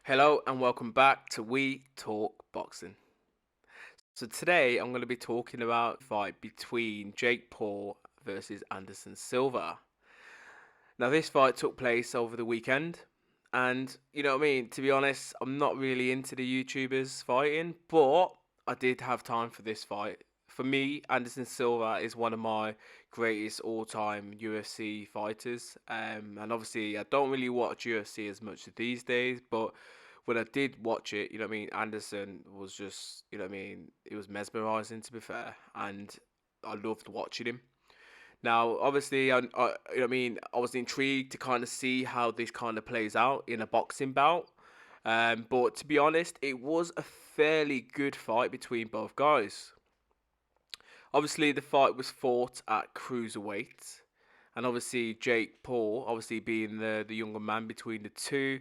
Hello and welcome back to We Talk Boxing. So today I'm going to be talking about the fight between Jake Paul versus Anderson Silva. Now this fight took place over the weekend, and you know what I mean, to be honest, I'm not really into the YouTubers fighting, but I did have time for this fight. For me, Anderson Silva is one of my greatest all-time UFC fighters. And obviously I don't really watch UFC as much these days, but when I did watch it, you know what I mean, Anderson was just, you know what I mean, it was mesmerizing to be fair, and I loved watching him. Now, obviously, you know what I mean, I was intrigued to kind of see how this kind of plays out in a boxing bout. But to be honest, it was a fairly good fight between both guys. Obviously, the fight was fought at cruiserweight, and obviously Jake Paul, obviously being the younger man between the two,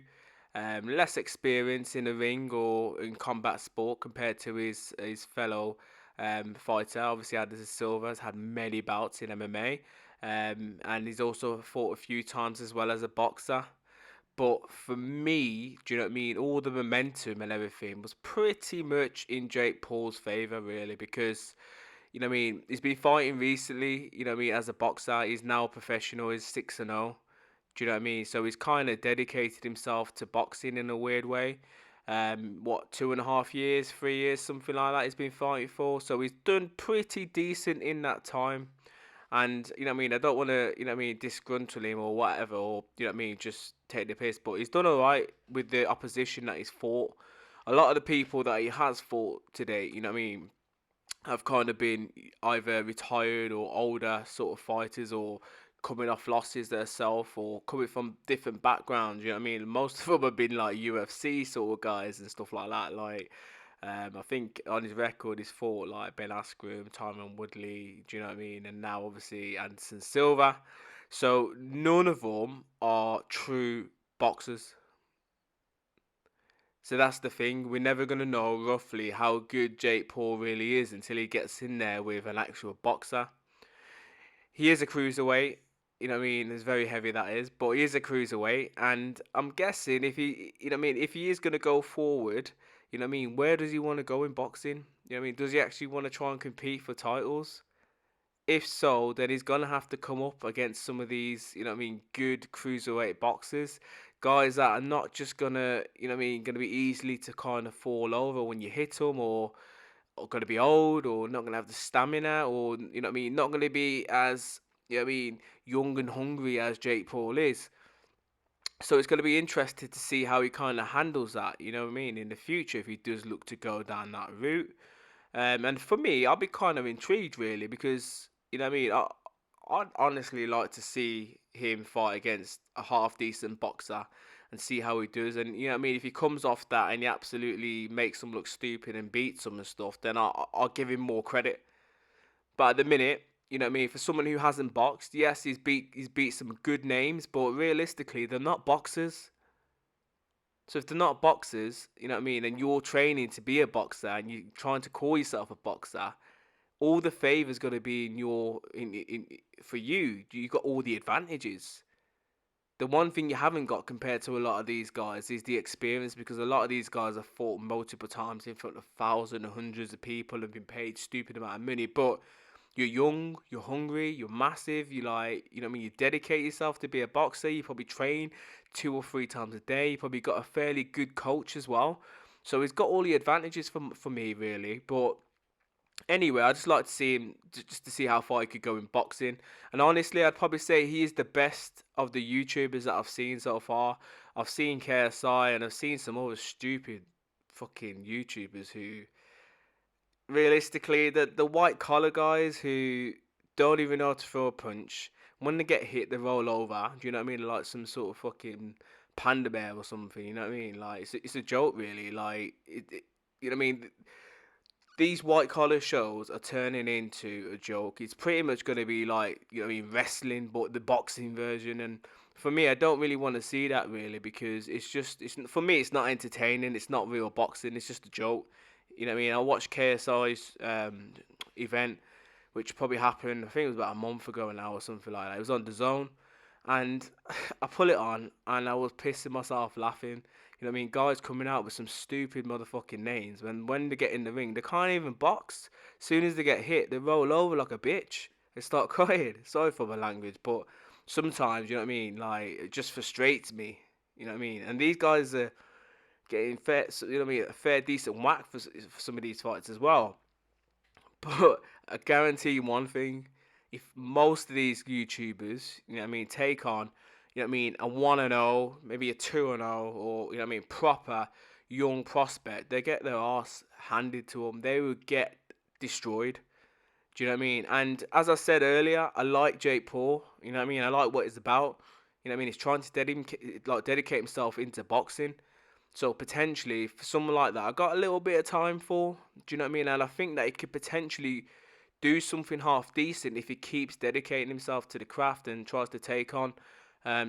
less experience in the ring or in combat sport compared to his fellow fighter. Obviously, Anderson Silva has had many bouts in MMA, and he's also fought a few times as well as a boxer. But for me, do you know what I mean? All the momentum and everything was pretty much in Jake Paul's favour, really, because you know what I mean, he's been fighting recently, you know what I mean, as a boxer. He's now professional, he's 6-0. Do you know what I mean? So he's kind of dedicated himself to boxing in a weird way. What, 2.5 years, 3 years, something like that he's been fighting for. So he's done pretty decent in that time. And, you know what I mean, I don't want to, you know what I mean, disgruntle him or whatever, or, you know what I mean, just take the piss. But he's done all right with the opposition that he's fought. A lot of the people that he has fought today, you know what I mean, have kind of been either retired or older sort of fighters, or coming off losses themselves, or coming from different backgrounds. You know what I mean? Most of them have been like UFC sort of guys and stuff like that. Like, I think on his record, he's fought like Ben Askren, Tyron Woodley. Do you know what I mean? And now obviously Anderson Silva. So none of them are true boxers. So that's the thing. We're never going to know roughly how good Jake Paul really is until he gets in there with an actual boxer. He is a cruiserweight. You know what I mean? It's very heavy, that is. But he is a cruiserweight. And I'm guessing if he, you know what I mean, if he is going to go forward, you know what I mean, where does he want to go in boxing? You know what I mean? Does he actually want to try and compete for titles? If so, then he's gonna have to come up against some of these, you know what I mean, good cruiserweight boxers, guys that are not just gonna, you know what I mean, gonna be easily to kind of fall over when you hit them, or gonna be old, or not gonna have the stamina, or you know what I mean, not gonna be as, you know what I mean, young and hungry as Jake Paul is. So it's going to be interesting to see how he kind of handles that, you know what I mean, in the future if he does look to go down that route. And for me, I'll be kind of intrigued really because you know what I mean. I'd honestly like to see him fight against a half decent boxer and see how he does. And you know what I mean. If he comes off that and he absolutely makes them look stupid and beats them and stuff, then I'll give him more credit. But at the minute, you know what I mean. For someone who hasn't boxed, yes, he's beat some good names, but realistically, they're not boxers. So if they're not boxers, you know what I mean, and you're training to be a boxer and you're trying to call yourself a boxer, all the favors going to be in for you. You got all the advantages. The one thing you haven't got compared to a lot of these guys is the experience, because a lot of these guys have fought multiple times in front of thousands and hundreds of people and been paid stupid amount of money. But you're young, you're hungry, you're massive, you like, you know what I mean, you dedicate yourself to be a boxer, you probably train 2 or 3 times a day, you probably got a fairly good coach as well. So he's got all the advantages for me really. But anyway, I just like to see him just to see how far he could go in boxing. And honestly, I'd probably say he is the best of the YouTubers that I've seen so far. I've seen KSI and I've seen some other stupid fucking YouTubers who realistically the white collar guys who don't even know how to throw a punch. When they get hit, they roll over. Do you know what I mean? Like some sort of fucking panda bear or something. You know what I mean? Like it's a joke, really. Like you know what I mean? These white collar shows are turning into a joke. It's pretty much going to be like, you know, what I mean, wrestling, but the boxing version. And for me, I don't really want to see that really, because it's for me, it's not entertaining. It's not real boxing. It's just a joke. You know what I mean? I watched KSI's event, which probably happened, I think it was about a month ago now or something like that. It was on the zone. And I put it on and I was pissing myself laughing You know what I mean? Guys coming out with some stupid motherfucking names. When they get in the ring, they can't even box. As soon as they get hit, they roll over like a bitch. They start crying. Sorry for my language, but sometimes, you know what I mean? Like, it just frustrates me. You know what I mean? And these guys are getting fair, you know what I mean? A fair, decent whack for some of these fights as well. But I guarantee you one thing: if most of these YouTubers, you know what I mean, take on, you know what I mean, a 1-0, maybe a 2-0, or you know what I mean, proper young prospect, they get their ass handed to them. They would get destroyed. Do you know what I mean? And as I said earlier, I like Jake Paul. You know what I mean? I like what it's about. You know what I mean? He's trying to dedicate himself into boxing. So potentially, for someone like that, I got a little bit of time for. Do you know what I mean? And I think that he could potentially do something half decent if he keeps dedicating himself to the craft and tries to take on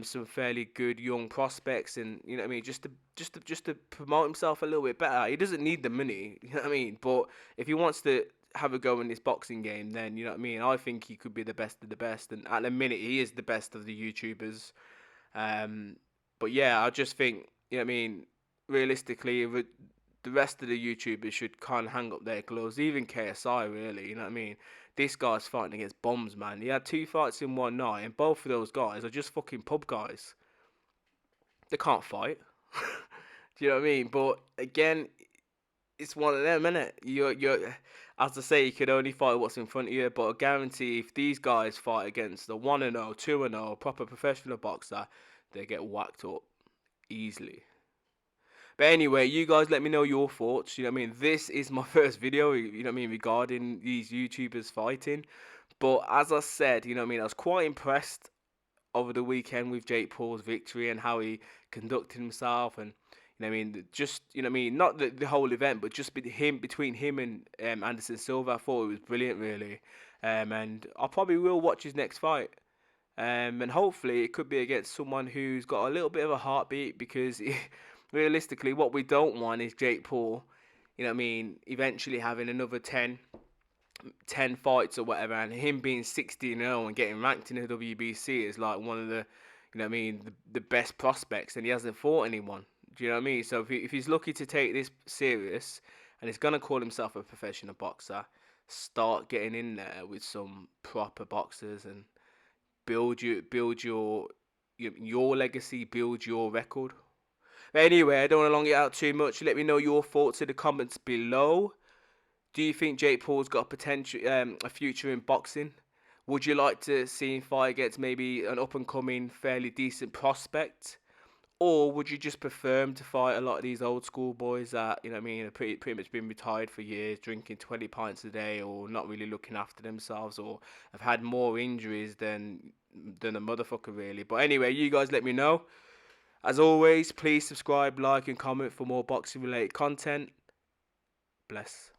some fairly good young prospects, and you know what I mean, just to promote himself a little bit better. He doesn't need the money, you know what I mean. But if he wants to have a go in this boxing game, then you know what I mean. I think he could be the best of the best, and at the minute he is the best of the YouTubers. Um, but yeah, I just think, you know what I mean, realistically, the rest of the YouTubers should kind of hang up their gloves, even KSI, really, you know what I mean? This guy's fighting against bombs, man. He had 2 fights in one night, and both of those guys are just fucking pub guys. They can't fight. Do you know what I mean? But again, it's one of them, innit? You're, as I say, you can only fight what's in front of you. But I guarantee, if these guys fight against the 1-0, 2-0, proper professional boxer, they get whacked up easily. But anyway, you guys let me know your thoughts. You know what I mean? This is my first video, you know what I mean, regarding these YouTubers fighting. But as I said, you know what I mean, I was quite impressed over the weekend with Jake Paul's victory and how he conducted himself, and you know what I mean, just, you know what I mean, not the whole event, but just between him and Anderson Silva. I thought it was brilliant, really. And I probably will watch his next fight. And hopefully it could be against someone who's got a little bit of a heartbeat, because realistically, what we don't want is Jake Paul, you know what I mean, eventually having another 10 fights or whatever, and him being 16-0 and getting ranked in the WBC is like one of the, you know what I mean, the best prospects, and he hasn't fought anyone. Do you know what I mean? So if he's lucky to take this serious, and he's going to call himself a professional boxer, start getting in there with some proper boxers and build your legacy, build your record. But anyway, I don't want to long it out too much. Let me know your thoughts in the comments below. Do you think Jake Paul's got a future in boxing? Would you like to see him fight against maybe an up and coming, fairly decent prospect? Or would you just prefer him to fight a lot of these old school boys that, you know what I mean, have pretty much been retired for years, drinking 20 pints a day, or not really looking after themselves, or have had more injuries than a motherfucker, really? But anyway, you guys let me know. As always, please subscribe, like, and comment for more boxing related content. Bless.